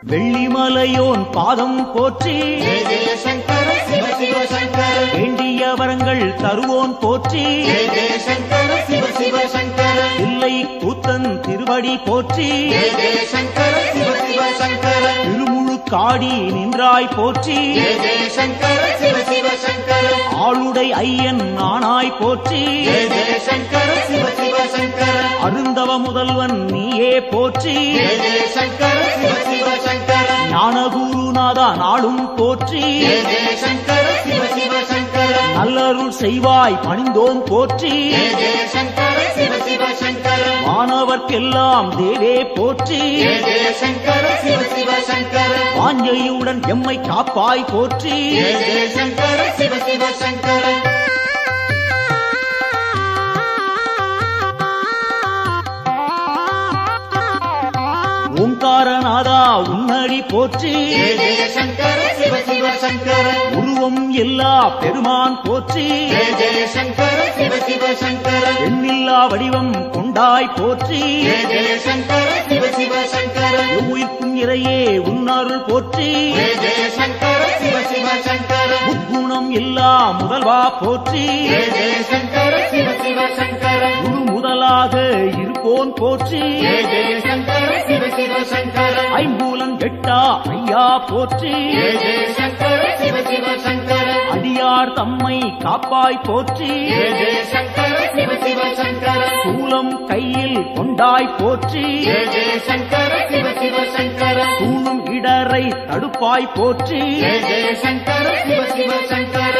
வெள்ளிமலையோன் பாதம் போற்றி ஜெய ஜெய சங்கர சிவ சிவ சங்கர வேண்டிய வரங்கள் தருவோன் போற்றி ஜெய ஜெய சங்கர சிவ சிவ சங்கர இல்லை கூத்தன் திருவடி போற்றி ஜெய ஜெய சங்கர சிவ சிவ சங்கர திருமுழுக்காடி நின்றாய் போற்றி ஜெய ஜெய சங்கர சிவ சிவ சங்கர ஆளுடை ஐயன் நானாய் போற்றி ஜெய ஜெய சங்கர சிவ சிவ சங்கர அருந்தவ முதல்வன் நீயே போற்றி ஜெய ஜெய சங்கர சிவ சிவ சங்கர ஞானகுருநாதா நாளும் போற்றி ஜெய ஜெய சங்கர சிவ சிவ சங்கர நல்லருள் செய்வாய் பணிந்தோம் போற்றி ஜெய ஜெய சங்கர சிவ சிவ சங்கர மாணவர்க்கெல்லாம் தேவே போற்றி ஜெய ஜெய சங்கர சிவ சிவ சங்கர வாஞ்சையுடன் எம்மை காப்பாய் போற்றி ஜெய ஜெய சங்கர சிவ சிவ சங்கர ஓங்காரநாதா உன்னடி போற்றி ஜெய ஜெய சங்கர சிவ சிவ சங்கர உருவம் எல்லா பெருமான் போற்றி ஜெய ஜெய சங்கர சிவ சிவ சங்கர எண்ணில்லா வடிவம் கொண்டாய் போற்றி ஜெய ஜெய சங்கர சிவ சிவ சங்கர உயிர்க்கும் இறையே உன்னருள் போற்றி ஜெய ஜெய சங்கர சிவ சிவ சங்கர முக்குணம் எல்லா முதல்வா போற்றி ஜெய ஜெய சங்கர சிவ சிவ சங்கர குரு முதலாக இருப்போன் போற்றி ஜெய ஜெய சங்கர சிவ சிவ சங்கர ஐம்பூலன் எட்டா ஐயா போற்றி ஜெய ஜெய சங்கர சிவ சிவ சங்கர அடியார் தம்மை காப்பாய் போற்றி ஜெய ஜெய சங்கர சிவ சிவ சங்கர சூலம் கையில் கொண்டாய் போற்றி ஜெய ஜெய சங்கர சிவ சிவ சங்கர தூணும் இடரை தடுப்பாய் போற்றி ஜெய ஜெய சங்கர சிவ சிவ சங்கர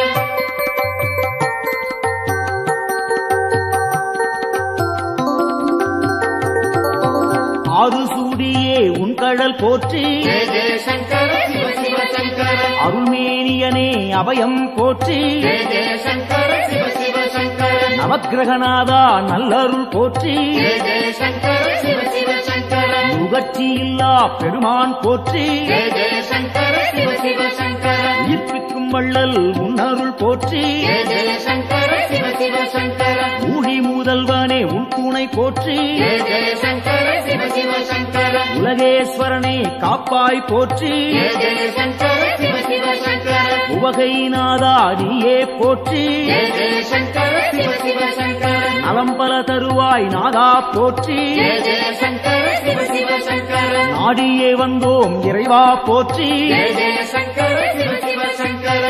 ஆறு சூடியே உன் கடல் போற்றி ஜெய ஜெய சங்கர சிவ சிவ சங்கர அருள்மேனியனே அபயம் போற்றி ஜெய ஜெய சங்கர சிவ சிவ சங்கர நவக்கிரகநாதா நல்லருள் போற்றி ஜெய ஜெய சங்கர சிவ சிவ சங்கர நுகர்ச்சி இல்லா பெருமான் போற்றி ஜெய ஜெய சங்கர சிவ சிவ சங்கர உயிர்ப்பிக்கும் வள்ளல் உன்னருள் போற்றி ஜெய ஜெய சங்கர சிவ சிவ சங்கர ஊழி முதல்வனே உன் துணை போற்றி ஜெய ஜெய சங்கர சிவ சிவ சங்கர உலகேஸ்வரனே காப்பாய் போற்றி ஜெய ஜெய சங்கர சிவ சிவ சங்கர உவகைநாதா நீயே போற்றி ஜெய ஜெய சங்கர சிவ சிவ சங்கர நலம்பல தருவாய் நாதா போற்றி ஜெய ஜெய சங்கர சிவ சிவ சங்கர நாடியே வந்தோம் இறைவா போற்றி ஜெய ஜெய சங்கர சிவ சிவ சங்கர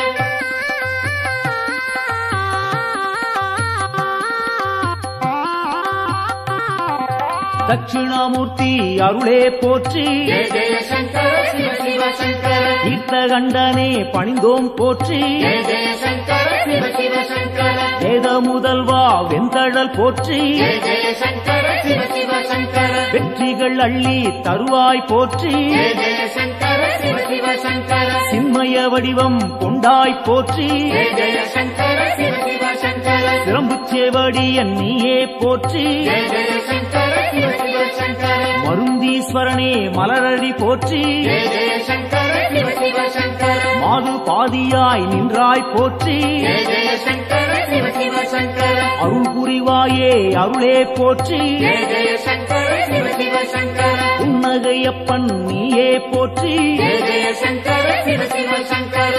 தட்சிணாமூர்த்தி அருளே போற்றி ஜெய ஜெய சங்கர சிவ சிவ சங்கர தீர்த்தகண்டனே பணிந்தோம் போற்றி ஜெய ஜெய சங்கர சிவ சிவ சங்கர வேத முதல்வா வெண்கடல் போற்றி ஜெய ஜெய சங்கர சிவ சிவ சங்கர வெற்றிகள் அள்ளி தருவாய் போற்றி ஜெய ஜெய சங்கர சிவ சிவ சங்கர சின்மய வடிவம் கொண்டாய் போற்றி ஜெய ஜெய சங்கர சிவ சிவ சங்கர சிரம்புச்சேவடியன் நீயே போற்றி ஜெய ஜெய சங்கர சிவ சிவ சங்கர மருந்தீஸ்வரனே மலரடி போற்றி ஜெய ஜெய சங்கர சிவ சிவ சங்கர மாது பாதியாய் நின்றாய் போற்றி ஜெய ஜெய சங்கர சிவ சிவ சங்கர அருள் புரிவாயே அருளே போற்றி ஜெய ஜெய சங்கர சிவ சிவ சங்கர புன்னகையப்பன் நீயே போற்றி ஜெய ஜெய சங்கர சிவ சிவ சங்கர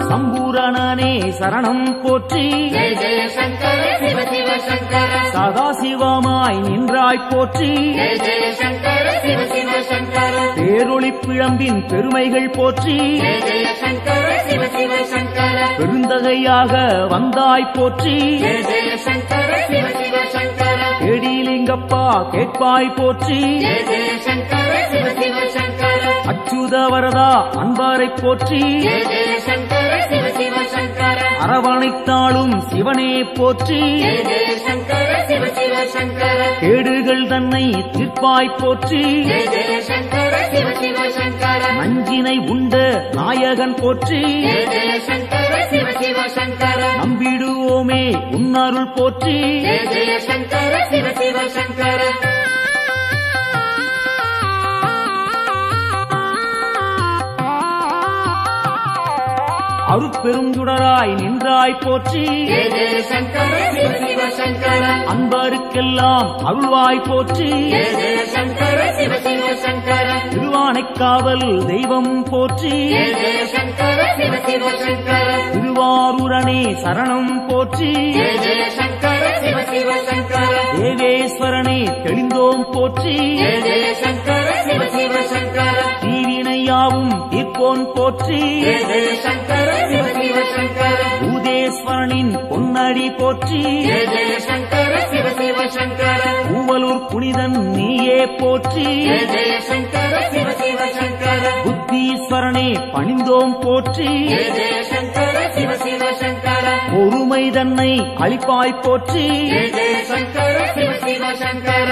சம்பூரணனே சரணம் போற்றி ஜெய ஜெய சங்கர சிவ சிவ சங்கர சதாசிவமாய் நின்றாய் போற்றி ஜெய ஜெய சங்கர சிவ சிவ சங்கர பேரொளி பிழம்பின் பெருமைகள் போற்றி ஜெய ஜெய சங்கர சிவ சிவ சங்கர பெருந்தகையாக வந்தாய் போற்றி ஜெய ஜெய சங்கர சிவ சிவ சங்கர கேடிலிங்கப்பா கேட்பாய் போற்றி ஜெய ஜெய சங்கர சிவ சிவ சங்கர அச்சுத வரதா அன்பாரை போற்றி ஜெய ஜெய சங்கர சிவ சிவ சங்கர அரவணைத்தாளும் சிவனே போற்றி ஜெய ஜெய சங்கர சிவ சிவ சங்கர கேடுகள் தன்னை தீர்ப்பாய் போற்றி ஜெய ஜெய சங்கர சிவ சிவ சங்கர நஞ்சினை உண்ட நாயகன் போற்றி ஜெய ஜெய சங்கர சிவ சிவ சங்கர நம்பிடுவோமே உன்னருள் போற்றி ஜெய ஜெய சங்கர சிவ சிவ சங்கர அருட்பெருஞ்சுடராய் நின்றாய் போற்றி ஜெய ஜெய சங்கர சிவ சிவ சங்கர அன்பருக்கெல்லாம் அருள்வாய் போற்றி ஜெய ஜெய சங்கர சிவ சிவ சங்கர திருவானைக்காவல் தெய்வம் போற்றி ஜெய ஜெய சங்கர சிவ சிவ சங்கர திருவாரூரணே சரணம் போற்றி ஜெய ஜெய சங்கர சிவ சிவ சங்கர தேவேஸ்வரனே தெளிந்தோம் போற்றி ஜெய ஜெய சங்கர சிவ சிவ சங்கர தீவினையாவும் தீர்ப்போன் போற்றி ஜெய ஜெய சங்கர சிவ சிவ சங்கர பூதேஸ்வரனின் பொன்னடி போற்றி ஜெய ஜெய சங்கர சிவ சிவ சங்கர பூவலூர் புனிதன் நீயே போற்றி ஜெய ஜெய சங்கர சிவ சிவ சங்கர புத்தீஸ்வரனே பணிந்தோம் போற்றி ஜெய ஜெய சங்கர சிவ சிவ சங்கர பொறுமை தன்னை அளிப்பாய் போற்றி ஜெய ஜெய சங்கர சிவ சிவ சங்கர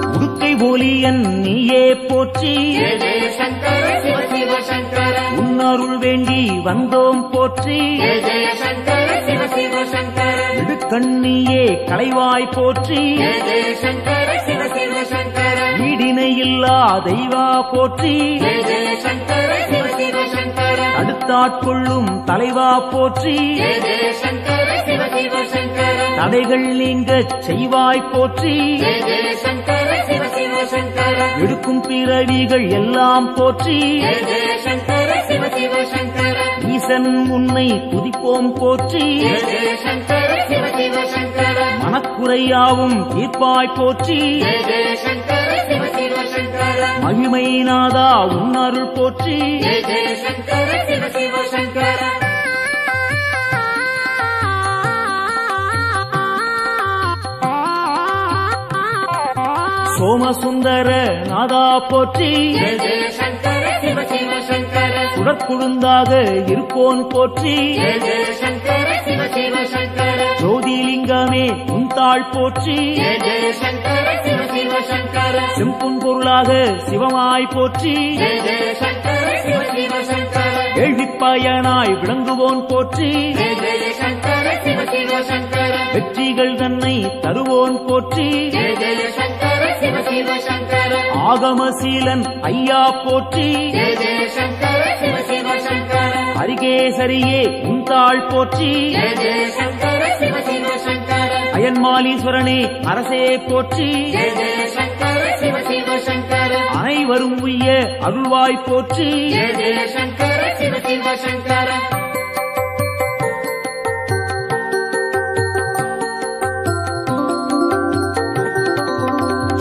உடுக்கை ஒலியன் நீயே போற்றி ஜெய ஜெய சங்கர சிவ சிவ சங்கர உன்னருள் வேண்டி வந்தோம் போற்றி ஜெய ஜெய சங்கர சிவ சிவ சங்கர இடுக்கண்ணியே களைவாய் போற்றி ஜெய ஜெய சங்கர சிவ சிவ சங்கர ஈடினை இல்லா தெய்வா போற்றி ஜெய ஜெய சங்கர சிவ சிவ சங்கர அடுத்தாட்கொள்ளும் தலைவா போற்றி ஜெய ஜெய சங்கர சிவ சிவ சங்கர தடைகள் நீங்கச் செய்வாய் போற்றி ஜெய ஜெய சங்கர சிவ சிவ சங்கர எடுக்கும் பிறவிகள் எல்லாம் போற்றி ஜெய ஜெய சங்கர சிவ சிவ சங்கர ஈசன் உன்னை துதிப்போம் போற்றி ஜெய ஜெய சங்கர சிவ சிவ சங்கர மனக்குறையாவும் தீர்ப்பாய் போற்றி ஜெய ஜெய சங்கர சிவ சிவ சங்கர மகிமை நாதா உன்னருள் போற்றி ஜெய ஜெய சங்கர சிவ சிவ சங்கர சோமசுந்தர நாதா போற்றி ஜெய ஜெய சங்கர சிவ சிவ சங்கர சுடற்குழுந்தாக இருப்போன் போற்றி ஜெய ஜெய சங்கர சிவ சிவ சங்கர ஜோதிலிங்கமே உந்தாள் போற்றி ஜெய ஜெய சங்கர சிவ சிவ சங்கர செம்பொன் பொருளாக சிவமாய் போற்றி ஜெய ஜெய சங்கர சிவ சிவ சங்கர கேள்விப்பயனாய் விளங்குவோன் போற்றி ஜெய ஜெய சங்கர சிவ சிவ சங்கர வெற்றிகள் தன்னை தருவோன் போற்றி ஜெய ஜெய சங்கர சிவ சிவ சங்கர ஆகமசீலன் ஐயா போற்றி ஜெய ஜெய சங்கர சிவ சிவ சங்கர அரிகேசரியே உந்தாள் போற்றி ஜெய ஜெய சங்கர சிவ சிவ சங்கர அயன்மாலீஸ்வரனே அரசே போற்றி ஜெய ஜெய சங்கர சிவ சிவ சங்கர அனைவரும் உய்ய அருள்வாய் போற்றி ஜெய ஜெய சங்கர சிவ சிவ சங்கர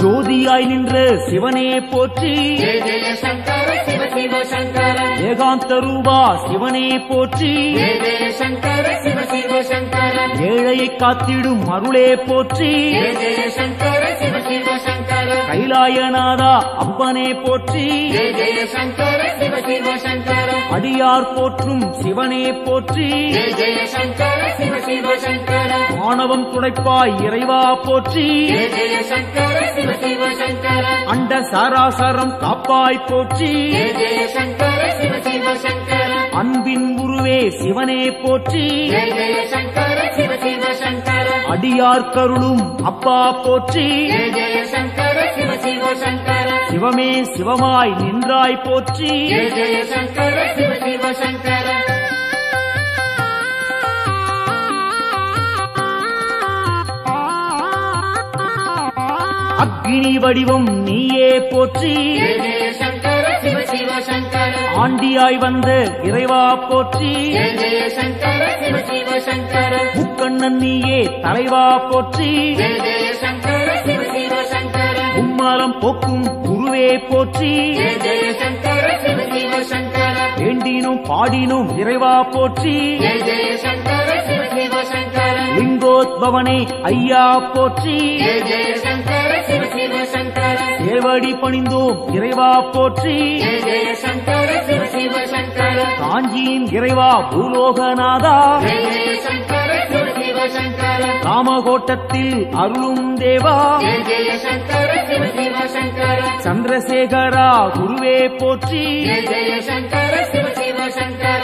ஜோதியாய் நின்ற சிவனே போற்றி ஜெய ஜெய சங்கர சிவ சிவ சங்கர ஏகாந்த ரூபா சிவனே போற்றி ஜெய ஜெய சங்கர சிவ சிவ சங்கர ஏழையை காத்திடும் அருளே போற்றி ஜெய ஜெய சங்கர சிவ சிவ சங்கர கைலாயநாதா அப்பனே போற்றி ஜெய ஜெய சங்கர சிவ சிவ சங்கர அடியார் போற்றும் சிவனே போற்றி ஜெய ஜெய சங்கர சிவ சிவ சங்கர ஆணவம் துடைப்பாய் இறைவா போற்றி ஜெய ஜெய சங்கர சிவ சிவ சங்கர அண்ட சாராசரம் காப்பாய் போற்றி ஜெய ஜெய சங்கர சிவ சிவ சங்கர அன்பின் உருவே சிவனே போற்றி ஜெய ஜெய சங்கர சிவ சிவ சங்கர அடியார் கருளும் அப்பா போற்றி ஜெய ஜெய சங்கர சிவ சிவ சங்கர சிவமே சிவமாய் நின்றாய் போற்றி ஜெய ஜெய சங்கர சிவ சிவ சங்கர அக்னி வடிவம் நீயே போற்றி ஜெய ஜெய சங்கர சிவ சிவ சங்கர ஆண்டியாய் வந்த இறைவா போற்றி ஜெய ஜெய சங்கர சிவ சிவ சங்கர முக்கண்ணன் நீயே தலைவா போற்றி ஜெய ஜெய சங்கர சிவ சிவ சங்கர உம்மலம் போக்கும் குருவே போற்றி ஜெய ஜெய சங்கர சிவ சிவ சங்கர வேண்டினும் பாடினும் இறைவா போற்றி ஜெய ஜெய சங்கர சிவ சிவ சங்கர லிங்கோத்பவனே ஐயா போற்றி ஜெய ஜெய சங்கர சிவ சிவ சங்கர சேவடி பணிந்தோம் இறைவா போற்றி ஜெய ஜெய சங்கர சிவ சிவ சங்கர காஞ்சியின் இறைவா பூலோகநாதா ஜெய ஜெய சங்கர சிவ சிவ சங்கர காமகோட்டத்தில் அருளும் தேவா ஜெய ஜெய சங்கர சிவ சிவ சங்கர சந்திரசேகரா குருவே போற்றி ஜெய ஜெய சங்கர சிவ சிவ சங்கர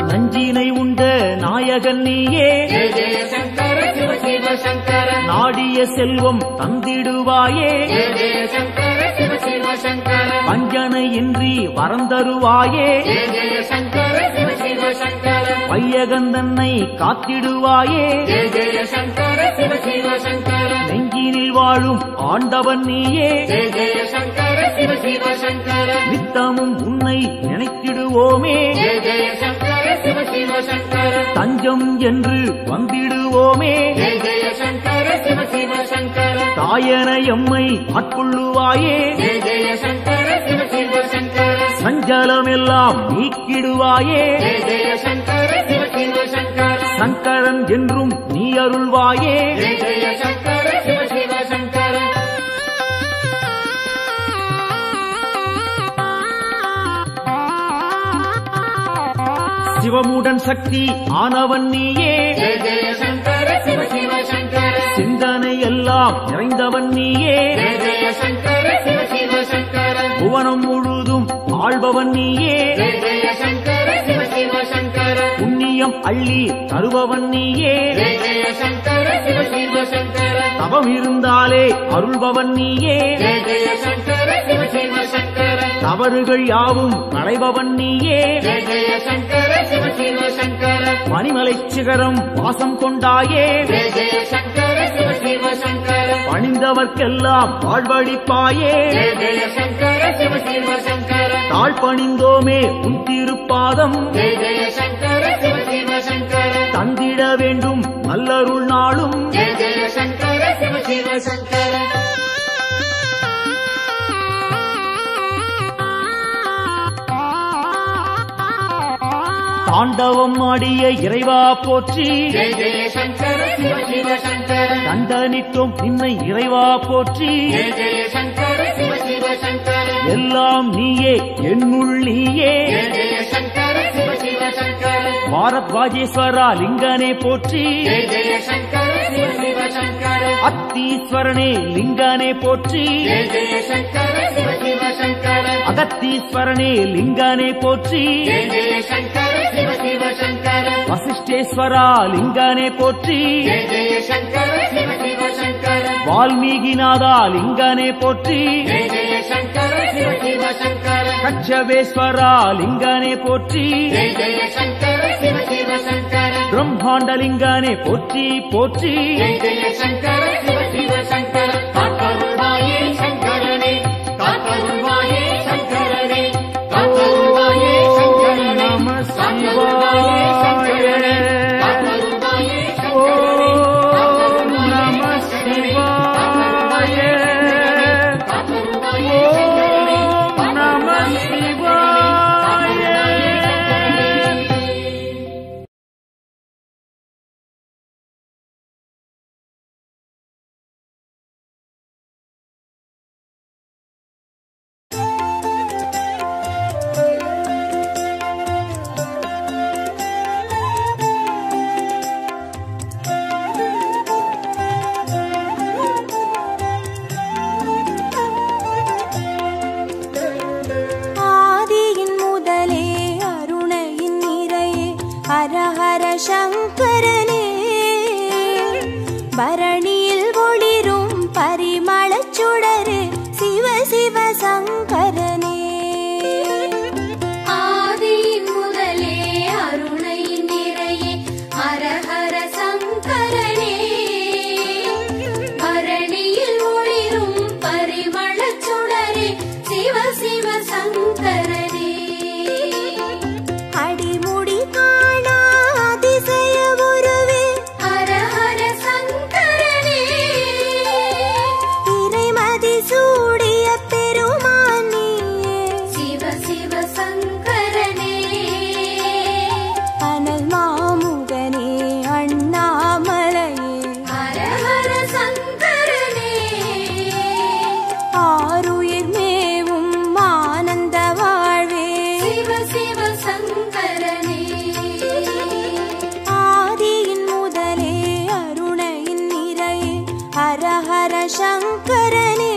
நஞ்சினை உண்ட நாயகன் நீயே ஜெய ஜெய சங்கர சிவ சிவ சங்கர நாடிய செல்வம் தந்திடுவாயே ஜெய ஜெய சங்கர சிவ சிவ சங்கர வஞ்சனையின்றி வரம் தருவாயே ஜெய ஜெய சங்கர சிவ சிவ சங்கர வையகந்தன்னை காத்திடுவாயே ஜெய ஜெய சங்கர சிவ சிவ சங்கர நெஞ்சினில் வாழும் ஆண்டவன் நீயே ஜெய ஜெய சங்கர சிவ சிவ சங்கர நித்தமும் உன்னை நினைத்திடுவோமே ஜெய ஜெய சங்கர சிவ சிவ சங்கர தஞ்சம் என்று வந்திடுவோமே ஜெய ஜெய சங்கர சிவ சிவ சங்கர தாயன எம்மை ஆட்கொள்ளுவாயே ஜெய ஜெய சங்கர சிவ சிவ சங்கர சஞ்சலமெல்லாம் நீக்கிடுவாயே ஜெய ஜெய சங்கர சிவ சிவ சங்கர சங்கரன் என்றும் நீ அருள்வாயே ஜெய ஜெய சங்கர சிவ சிவ சங்கர சிவமுடன் சக்தி ஆனவன் நீயே ஜெய ஜெய சங்கர சிவ சிவ சங்கர சிந்தனை எல்லாம் நிறைந்தவன் நீயே ஜெய ஜெய சங்கர சிவ சிவ சங்கர புவனம் முழுதும் ஆள்பவன் நீயே ஜெய ஜெய சங்கர சிவ சிவ சங்கர புண்ணியம் அள்ளி தருபவன் நீயே ஜெய ஜெய சங்கர சிவ சிவ சங்கர தவம் இருந்தாலே அருள்பவன் நீயே ஜெய ஜெய சங்கர சிவ சிவ சங்கர தவறுகள் யாவும் களைபவன் நீயே ஜெய ஜெய சங்கர சிவ சிவ சங்கர பனிமலை சிகரம் வாசம் கொண்டாயே ஜெய ஜெய சங்கர சிவ சிவ சங்கர பணிந்தவர்க்கெல்லாம் வாழ்வழிப்பாயே ஜெய ஜெய சங்கர சிவ சிவ சங்கர தாழ் பணிந்தோமே உன் திருப்பாதம் ஜெய ஜெய சங்கர சிவ சிவ சங்கர தந்திட வேண்டும் நல்லருள் நாளும் ஜெய ஜெய சங்கர சிவ சிவ சங்கர தாண்டவம் ஆடிய இறைவா போற்றி ஜெய ஜெய சங்கர சிவ சிவ சங்கர தண்டனிட்டோம் நின்னை இறைவா போற்றி ஜெய ஜெய சங்கர சிவ சிவ சங்கர எல்லாம் நீயே என்னுள் நீயே ஜெய ஜெய சங்கர சிவ சிவ சங்கர பாரத்வாஜேஸ்வரா லிங்கனே போற்றி ஜெய ஜெய சங்கர சிவ சிவ சங்கர அத்தீஸ்வரனே லிங்கனே போற்றி ஜெய ஜெய சங்கர சிவ சிவ சங்கர அகத்தீஸ்வரனே லிங்கனே போற்றி ஜெய ஜெய சங்கர சிவ சிவ சங்கர வசிஷ்டேஸ்வரா லிங்கனே போற்றி ஜெய ஜெய சங்கர சிவ சிவ சங்கர வால்மீகிநாதா லிங்கனே போற்றி ஜெய ஜெய சங்கர சிவ சிவ சங்கர கச்சபேஸ்வரா லிங்கனே போற்றி ஜெய ஜெய சங்கர சிவ சிவ சங்கர பிரம்மாண்டலிங்கனே போற்றி போற்றி ஜெய ஜெய சங்கர சிவ சிவ சங்கர காத்தருள்வாயே சங்கரனே காத்தருள்வாயே சங்கரனே காத்தருள்வாயே சங்கரனே நம காத்தருள்வாயே சங்கரனே காத்தருள்வாயே சங்கரனே ஓம் நம சிவாய காத்தருள்வாயே ஓம் நம சிவாய ஆதியின் முதலே அருணையின் நிறையே ஹர ஹர சங்கரனே பரணியில் ஒளிரும் பரிமளச் சுடரே சிவ சிவ சங்கரனே ஆதியின் முதலே அருணையின் நிறையே ஹர ஹர சங்கரனே பரணியில் ஒளிரும் பரிமளச் சுடரே சிவ சிவ சங்கரனே அடிமுடி காணா அதிசய உருவே ஹர ஹர சங்கரனே இறைமதி சூடிய பெருமான் நீயே சிவ சிவ சங்கரனே அனல் மாமுகனே அண்ணாமலையே ஹர ஹர சங்கரனே ஆருயிர் மேவும் ஆனந்த வாழ்வே சிவ சிவ சங்கரனே ஆதியின் முதலே அருணையின் நிறையே ஹர ஹர சங்கரனே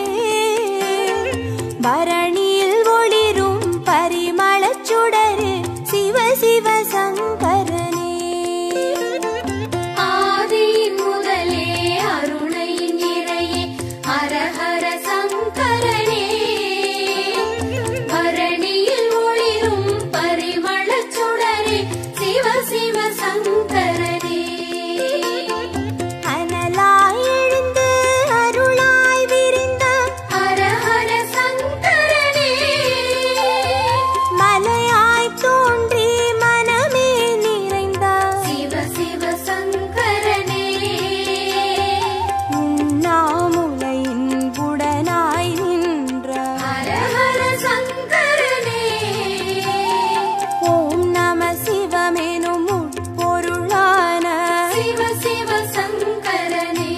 பரணியில் ஒளிரும் பரிமளச் சுடரே சிவ சிவ சங்கரனே சங்கரனே அனலாய் எழுந்து அருளாய் விரிந்த ஹர ஹர சங்கரனே மலையாய் தோன்றி மனமே நிறைந்த சிவ சிவ சங்கரனே உண்ணாமுலையின் உடனாய் நின்ற ஹர ஹர சங்கரனே ஓம் நம சிவமெனும் உட்பொருளான சிவ சிவ சங்கரனே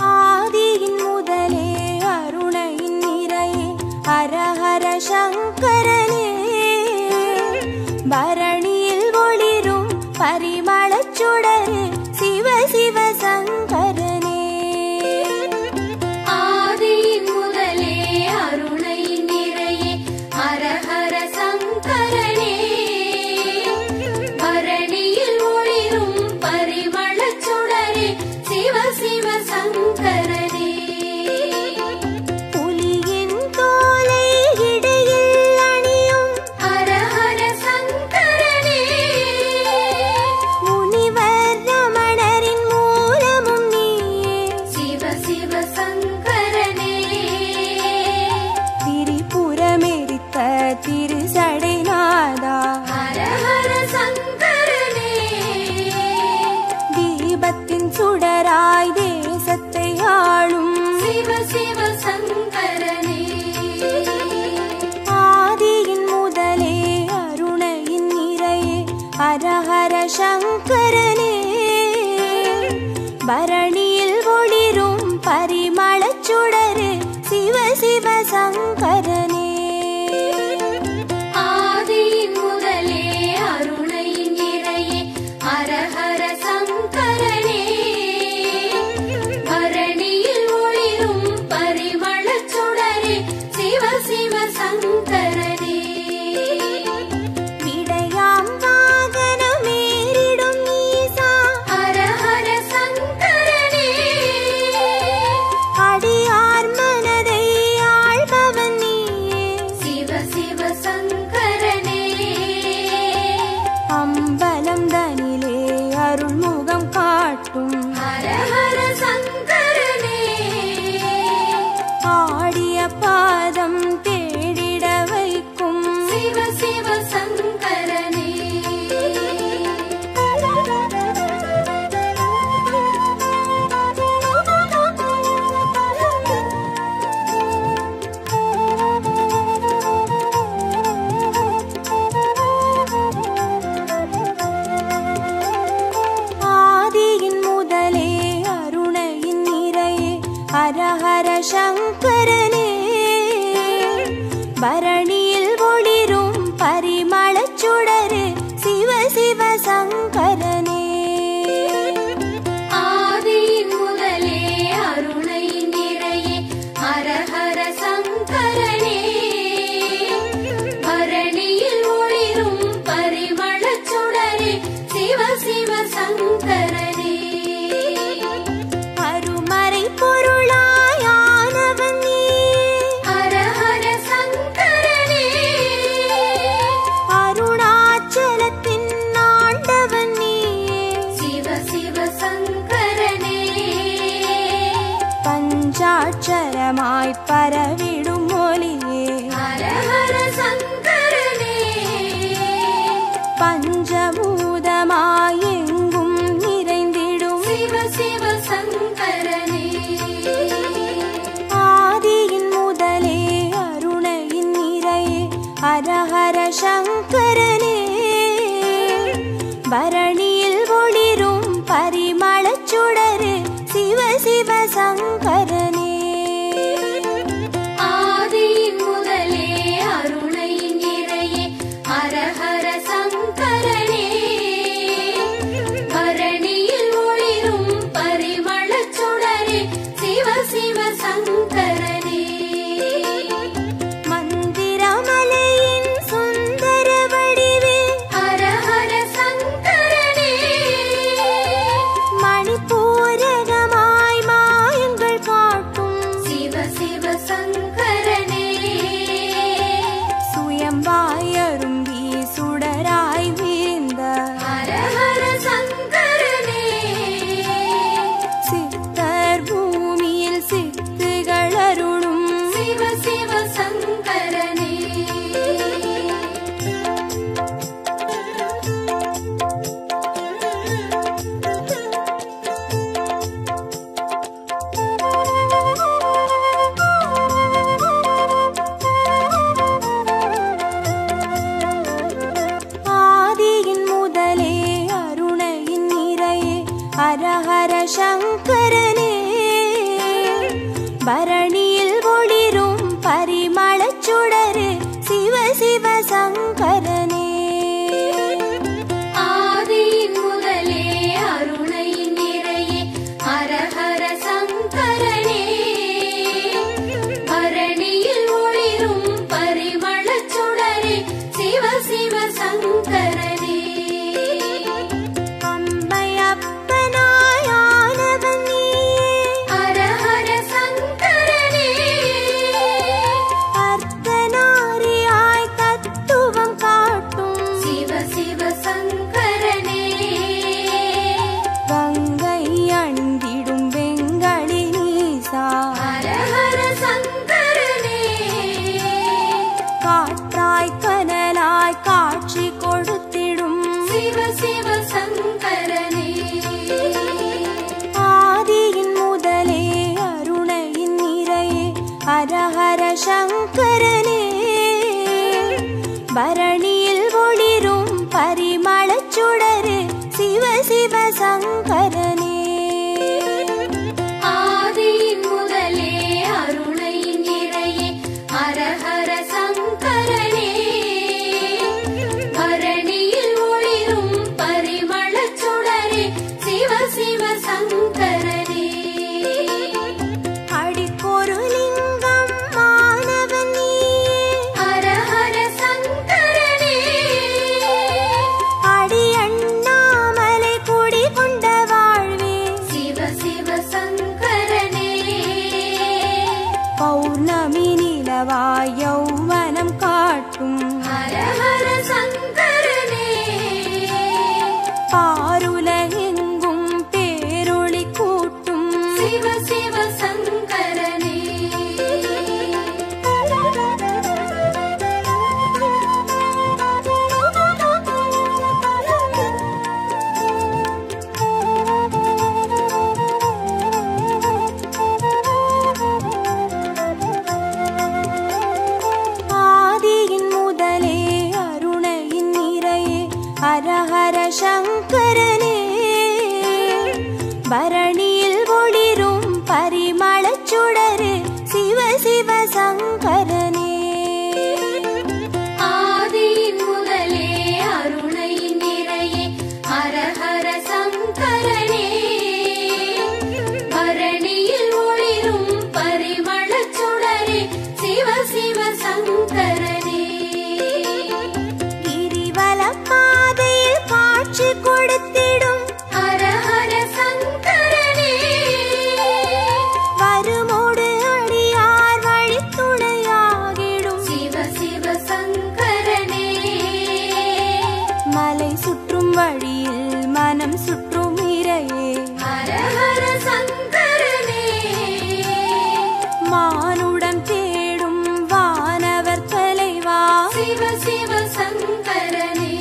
ஆதியின் முதலே அருணையின் நிறையே ஹர ஹர சங்கரனே பரணியில் ஒளிரும் பரிமளச் சுடரே சிவ சிவ சங்கரனே ஆதியின் முதலே அருணை நிறையே ஹர ஹர சங்கரனே பரணியில் ஒளிரும் பரிமளச் சுடரே சிவ சிவ சங்கரனே புலியின் தோலை இடையில் அணியும் ஹர ஹர சங்கரனே முனிவர் ரமணரின் மூலமும் நீயே சிவ சிவ சங்கரனே திரிபுரமெரித்த திருசடைநாதா ஹர ஹர சங்கரனே தீபத்தின் சுடராய் தேசத்தை ஆளும் சிவ சிவ சங்கரனே ஆதியின் முதலே அருணையின் நிறையே ஹர ஹர சங்கரனே பரணியில் ஒளிரும் பரிமளச் சுடரே சிவ சிவ சங்கரனே ஆதியின் முதலே அருணை நிறையே ஹர ஹர சங்கரனே பரணியில் ஒளிரும் பரிமளச் சுடரே சிவ சிவ சங்கரனே விடையாம் வாகனமேறிடும் ஈசா ஹர ஹர சங்கரனே அடியார் மனதை ஆள்பவன் நீயே சிவ சிவ சங்கரனே அம்பலம் தனிலே அருள்முகம் காட்டும் ஹர ஹர சங்கரனே ஆடிய பாதம் தேடிட வைக்கும் சிவ சிவ சங்கரனே ஆதியின் முதலே அருணையின் நிறையே ஹர ஹர சங்கரனே பரணியில் ஒளிரும் பரிமளச் சுடரே சிவ சிவ சங்கரனே ஆதியின் முதலே அருணை நிறையே ஹர ஹர சங்கரனே பரணியில் ஒளிரும் பரிமளச் சுடரே சிவ சிவ சங்கரனே அருமறை பொருளாயானவன் நீயே ஹர ஹர சங்கரனே அருணாச்சலத்தின் ஆண்டவன் நீயே சிவ சிவ சங்கரனே பஞ்சாட்சரமாய் பரவிடும் ஒளியே ஹர ஹர சங்கரனே பஞ்சபூதமாய் எங்கும் நிறைந்திடும் சிவ சிவ சங்கரனே ஆதியின் முதலே அருணையின் நிறையே ஹர ஹர சங்கரனே பரணியில் ஒளிரும் பரிமளச் சுடரே சிவ சிவ சங்கரனே ஆதியின் முதலே அருணை நிறையே ஹர ஹர சங்கரனே சிவ சங்கரனே ஆதியின் முதலே அருணையின் நிறையே ஹரஹர சங்கரனே பரணியில் ஒளிரும் பரிமளச் சுடரே சிவ சிவ சங்கரனே ஆதியின் முதலே அருணையின் நிறையே ஹரஹர சங்கரனே பரணியில் ஒளிரும் பரிமளச் சுடரே சிவ சிவ சங்கரனே அடிக்கொரு லிங்கம் மாணவன் நீயே ஹரஹர சங்கரனே அடி அண்ணாமலை குடி கொண்ட வாழ்வே சிவ சிவ சங்கரனே பௌர்ணமி நிலவாய் யௌவனம் காட்டும் ஹரஹர சங்கரனே பாருலகெங்கும் பேரொளி கூட்டும் சிவ சிவ சங்கரனே ஆதியின் முதலே அருணையின் நிறையே ஹரஹர சங்கரனே பரணியில் ஒளிரும் பரிமளச் சுடரே சிவ சிவ சங்கரனே ஆதியின் முதலே அருணையின் நிறையே ஹரஹர சங்கரனே பரணியில் ஒளிரும் பரிமளச் சுடரே சிவ சிவ சங்கரனே கிரிவல பாதையில் காட்சி கொடுத்திடும் ஹரஹர சங்கரனே வருமோடு அடியார் வழித்துணையாகிடும் சிவ சிவ சங்கரனே மலை சுற்றும் வழியில் மனம் சுற்றும் இறையே ஹரஹர சங்கரனே மானுடம் தேடும் வானவர் தலைவா சிவ சிவ சங்கரனே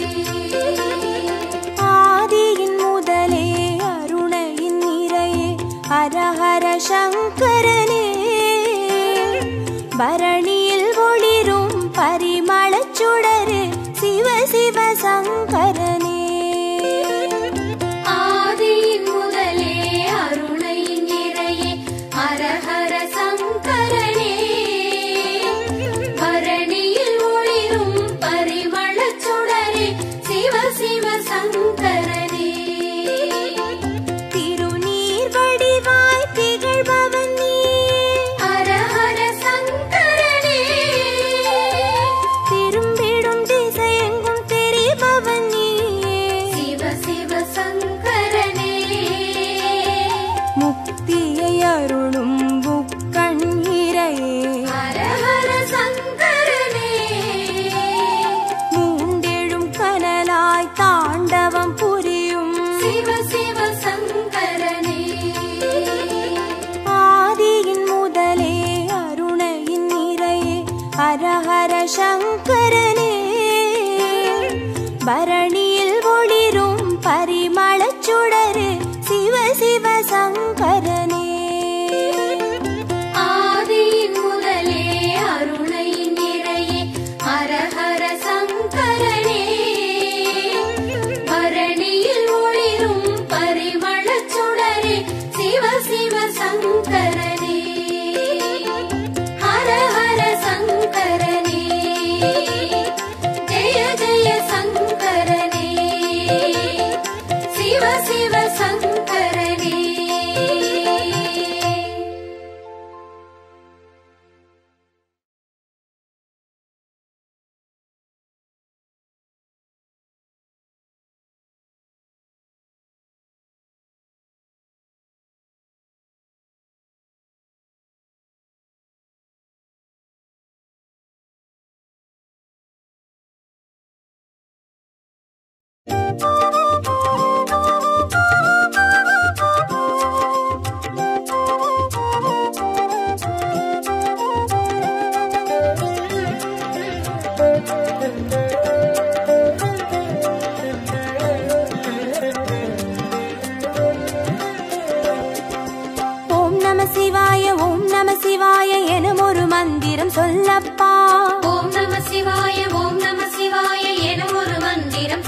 ஆதியின் முதலே அருணையின் நிறையே ஹரஹர சங்கரனே பரணியில் ஒளிரும் பரிமளச் சுடரே சிவ சிவ சங்கரனே ஆதியின் முதலே அருணையின் நிறையே ஹரஹர சங்கரனே பரணியில் ஒளிரும் பரிமளச் சுடரே சிவ சிவ சங்கரனே திருநீர் வடிவாய் திகழ்பவன் நீயே ஹரஹர சங்கரனே திரும்பிடும் திசையெங்கும் தெரிபவன் நீயே சிவ சிவ சங்கரனே முக்தியை அருளும் புக்கண் இறையே ஹரஹர சங்கரனே மூண்டெழும் கனலாய் தாண்டவம் புரியும் சிவ சிவ சங்கரனே ஆதியின் முதலே அருணையின் நிறையே ஹரஹர சங்கரனே பரணியில் ஒளிரும் பரிமளச் சுடரே சிவ சிவ சங்கரனே ஆதியின் முதலே அருணையின் நிறையே ஹரஹர சங்கரனே பரணியில் ஒளிரும் பரிமளச் சுடரே சிவ சிவ சங்கரனே ஹரஹர சங்கரனே ஜெய ஜெய சங்கரனே சிவ சிவ சங்கரனே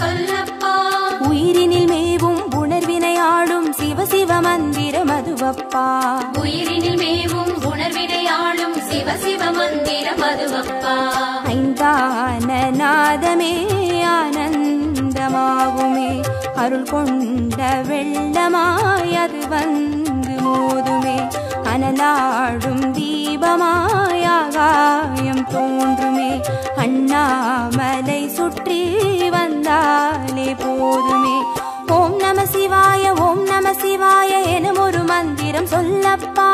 மந்திரம் சொல்லப்பா. உயிரினில் மேவும் உணர்வினை ஆளும் சிவ சிவ மந்திரம் அதுவப்பா. உயிரினில் மேவும் உணர்வினை ஆளும் சிவ சிவ மந்திரம் அதுவப்பா. ஐந்தான நாதமே ஆனந்தமாகுமே அருள் கொண்ட வெள்ளமாய் அது வந்து மோதுமே அனலாடும் தீபமாய் ஆகாயம் தோன்றுமே அண்ணாமலை சுற்றி வந்தாலே போதுமே. ஓம் நம சிவாய ஓம் நம சிவாய எனும் ஒரு மந்திரம் சொல்லப்பா.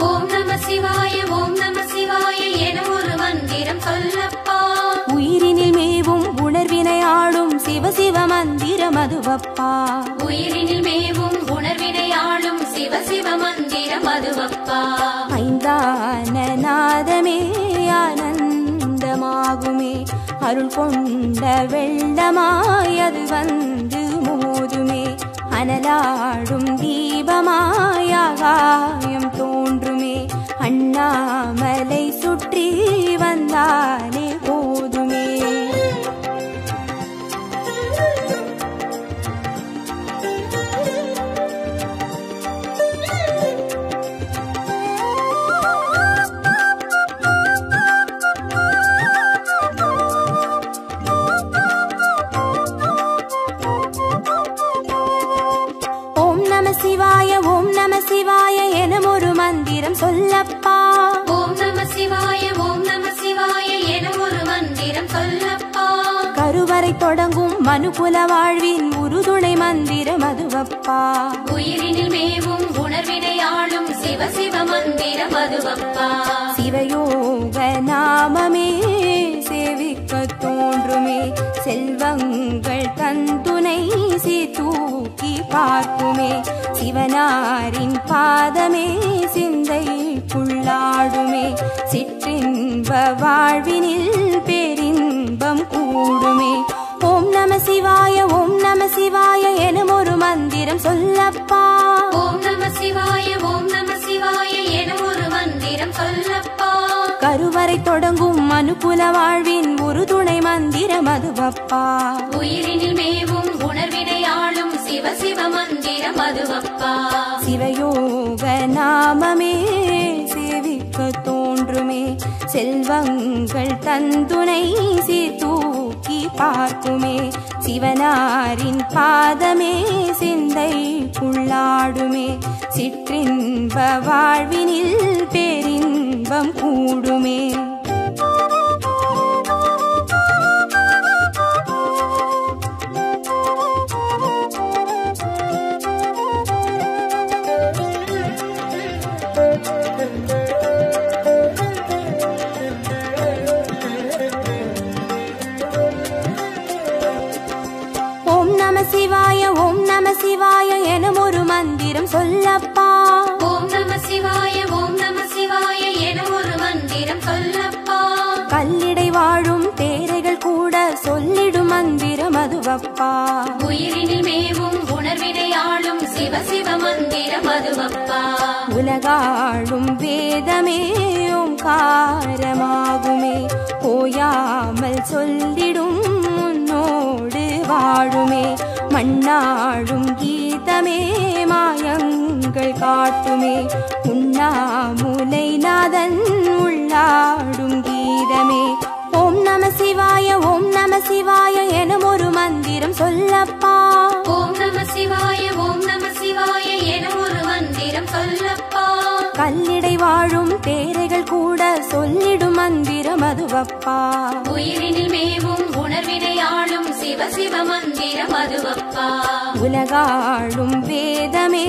ஓம் நம சிவாய ஓம் நம சிவாய என ஒரு மந்திரம் சொல்லப்பா. உயிரினில் மேவும் உணர்வினை ஆளும் சிவ சிவ மந்திரம் அதுவப்பா. உயிரினில் மேவும் உணர்வினை ஆளும் சிவ சிவ மந்திரம் அதுவப்பா. ஐந்தான நாதமே ஆனந்தமாகுமே அருள் கொண்ட வெள்ளமாய் அது வந்து மோதுமே அனலாடும் தீபமாய் ஆகாயம் தோன்றுமே அண்ணாமலை சுற்றி வந்தாலே போதுமே. சிவாய ஓம் நம சிவாய எனும் ஒரு மந்திரம் சொல்லப்பா. ஓம் நம சிவாய ஓம் நம சிவாய என ஒரு மந்திரம் சொல்லப்பா. கருவறை தொடங்கும் மனுகுல வாழ்வின் உறுதுணை மந்திரம் அதுவப்பா. உயிரினில் மேவும் உணர்வினை ஆளும் சிவ சிவ மந்திரம் அதுவப்பா. சிவயோக நாமமே சேவிக்க தோன்றுமே செல்வங்கள் தந்துணை தூக்கி பார்க்குமே சிவனாரின் பாதமே சிந்தைக்குள்ளாடுமே சிற்றின்ப வாழ்வினில் பேரின்பம் கூடுமே. ஓம் நம சிவாய ஓம் நம சிவாய எனும் ஒரு மந்திரம் சொல்லப்பா. ஓம் நம சிவாய ஓம் நம சிவாய என ஒரு மந்திரம் சொல்லப்பா. கருவறை தொடங்கும் மனுகுல வாழ்வின் ஒரு துணை மந்திரம் அதுவப்பா. உயிரினில் மேவும் உணர்வினை ஆளும் சிவ சிவ மந்திரம் அதுவப்பா. சிவயோக நாமமே சேவிக்க தோன்றுமே செல்வங்கள் தந்துணை தூக்கி பார்க்குமே சிவனாரின் பாதமே சிந்தைக்குள்ளாடுமே சிற்றின்ப வாழ்வினில் பேரின்பம் கூடுமே. சிவாய ஓம் நம சிவாய எனும் ஒரு மந்திரம் சொல்லப்பா. ஓம் நம சிவாய ஓம் நம சிவாய என ஒரு மந்திரம் சொல்லப்பா. கல்லிடை வாழும் தேரைகள் கூட சொல்லிடும் மந்திரம் அதுவப்பா. உயிரினில் மேவும் உணர்வினை ஆளும் சிவ சிவ மந்திரம் அதுவப்பா. உலகாளும் வேதமே ஓங்காரமாகுமே ஓயாமல் சொல்லிடும் முன்னோடு வாழுமே மண்ணாடும் கீதமே மாயங்கள் காட்டுமே உண்ணாமுலை நாதன் உள்ளாடும் கீதமே. ஓம் நம சிவாய ஓம் நம சிவாய எனும் ஒரு மந்திரம் சொல்லப்பா. ஓம் நம சிவாய ஓம் நம சிவாய என ஒரு மந்திரம் சொல்லப்பா. கல்லிடை வாழும் தேரைகள் கூட சொல்லிடும் மந்திரம் அதுவப்பா. உயிரினில் மேவும் உணர்வினை ஆளும் சிவ சிவ மந்திரம் அதுவப்பா. உலகாளும் வேதமே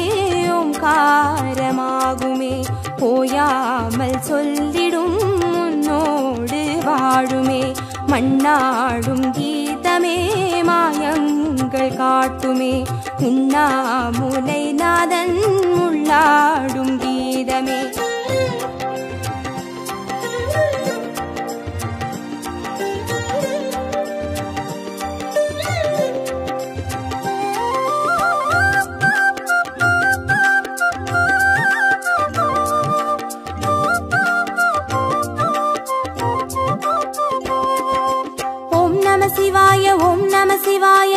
ஓங்காரமாகுமே ஓயாமல் சொல்லிடும் முன்னோடு வாழுமே மண்ணாடும் கீதமே மாயங்கள் காட்டுமே உண்ணாமுலை நாதன் உள்ளாடும் கீதமே. சிவாய ஓம் நம சிவாய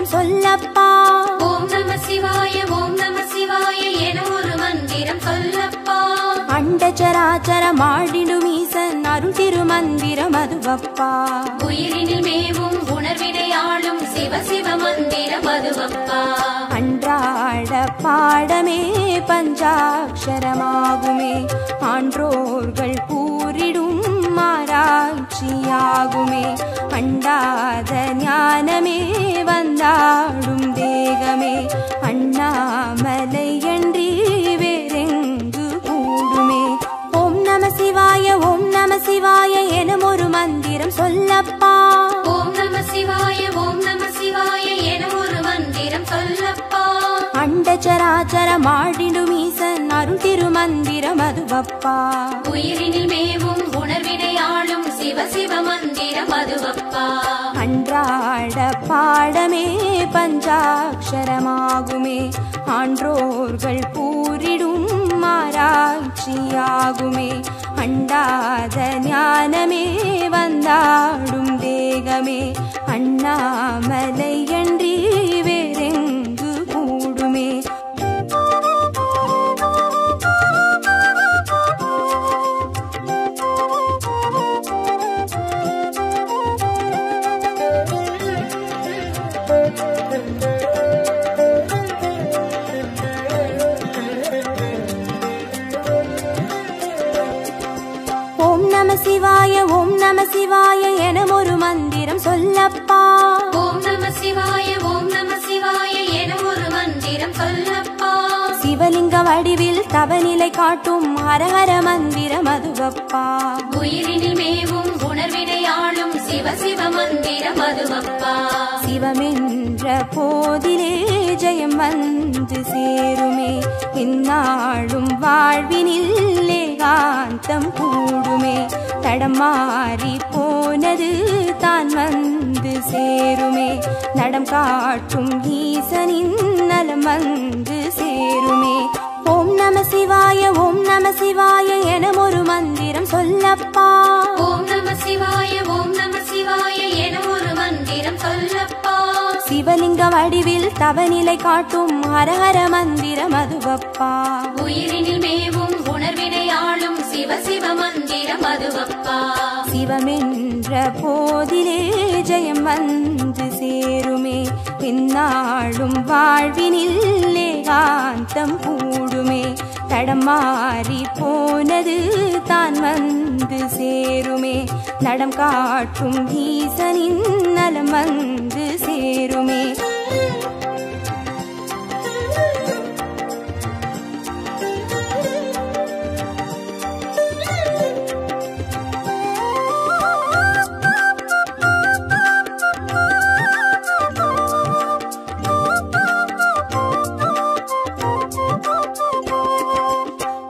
மந்திரம் சொல்லப்பா. ஓம் நம சிவாய ஓம் நம சிவாய என ஒரு மந்திரம் சொல்லப்பா. அண்டச்சராச்சரம் ஆடிடும் ஈசன் அருள் திருமந்திரம் அதுவப்பா. உயிரினில் மேவும் உணர்வினை ஆளும் சிவ சிவ மந்திரம் அதுவப்பா. அன்றாட பாடமே பஞ்சாட்சரமாகுமே, ஆன்றோர்கள் கூறிடும் ஆராய்ச்சியாகுமே. அண்டாத ஞானமே வந்தாடும் தேகமே, அண்ணாமலை அன்றி வேறெங்கு கூடுமே. ஓம் நம சிவாய ஓம் நம சிவாய எனும் ஒரு மந்திரம் சொல்லப்பா. ஓம் நம சிவாய ஓம் நம சிவாய என ஒரு மந்திரம் சொல்லப்பா. அண்டச்சராச்சரம் ஆடிடும் ஈசன் அருள் திருமந்திரம் அதுவப்பா. உயிரினில் மேவும் உணர்வினை ஆளும் சிவ சிவ மந்திரம் அதுவப்பா. அன்றாட பாடமே பஞ்சாட்சரமாகுமே, ஆன்றோர்கள் கூறிடும் ஆராய்ச்சியாகுமே. அண்டாத ஞானமே வந்தாடும் தேகமே, அண்ணாமலை அன்றி வேறெங்கு கூடுமே. ஓம் நம சிவாய ஓம் நம சிவாய எனும் ஒரு மந்திரம் சொல்லப்பா. ஓம் நம சிவாய ஓம் நம சிவாய என ஒரு மந்திரம் சொல்லப்பா. சிவலிங்க வடிவில் தவநிலை காட்டும் ஹரஹர மந்திரம் அதுவப்பா. உயிரினில் மேவும் உணர்வினை ஆளும் சிவ சிவ மந்திரம் அதுவப்பா. சிவமென்ற போதிலே ஜெயம் வந்து சேருமே, இந்நாளும் வாழ்வினில் ஏகாந்தம் கூடுமே. தடம் மாறி போனது தான் வந்து சேருமே, நடம் காட்டும் ஈசனின் நலம் வந்து சேருமே. ஓம் நம சிவாய ஓம் நம சிவாய எனும் ஒரு மந்திரம் சொல்லப்பா. ஓம் நம சிவாய ஓம் நம சிவாய என ஒரு மந்திரம் சொல்லப்பா. சிவலிங்க வடிவில் தவநிலை காட்டும் ஹரஹர மந்திரம் அதுவப்பா. உயிரினில் மேவும் உணர்வினை ஆளும் சிவ சிவ மந்திரம் அதுவப்பா. சிவமென்ற போதிலே ஜெயம் வந்து சேருமே, இந்நாளும் வாழ்வினில் ஏகாந்தம் கூடுமே. தடம் மாறி போனது தான் வந்து சேருமே, நடம் காட்டும் ஈசனின் நலம் வந்து சேருமே.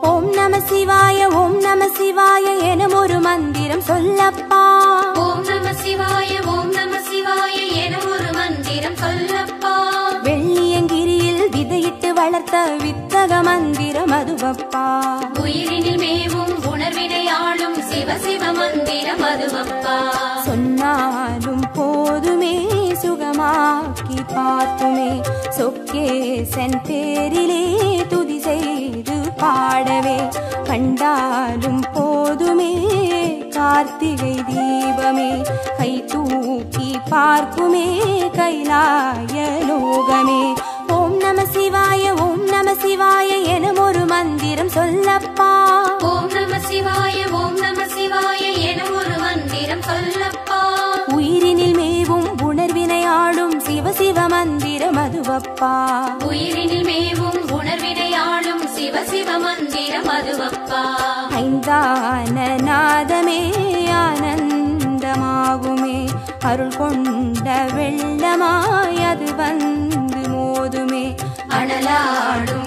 ஓம் நம சிவாய ஓம் நம சிவாய எனும் ஒரு மந்திரம் சொல்லப்பா. ஓம் நம சிவாய ஓம் நம சிவாய என ஒரு மந்திரம் சொல்லப்பா. வெள்ளியங்கிரியில் விதையிட்டு வளர்த்த வித்தக மந்திரம் அதுவப்பா. உயிரினில் மேவும் உணர்வினை ஆளும் சிவ சிவ மந்திரம் அதுவப்பா. சொன்னாலும் போதுமே சுகமாக்கி பார்த்துமே, சொக்கேசன் பேரிலே துதி செய்து பாடவே. கண்டாலும் போதுமே கார்த்திகை தீபமே, கை தூக்கி பார்க்குமே கைலாய லோகமே. ஓம் நம சிவாய ஓம் நம சிவாய எனும் ஒரு மந்திரம் சொல்லப்பா. ஓம் நம சிவாய ஓம் நம சிவாய என ஒரு மந்திரம் சொல்லப்பா. உயிரினில் மேவும் உணர்வினை ஆளும் சிவ சிவ மந்திரம் அதுவப்பா. உயிரினில் மேவும் உணர்வினை ஆளும் சிவ சிவ மந்திரம் அதுவப்பா. ஐந்தான நாதமே ஆனந்தமாகுமே, அருள் கொண்ட வெள்ளமாய் அது வந்து மோதுமே. அனலாடும்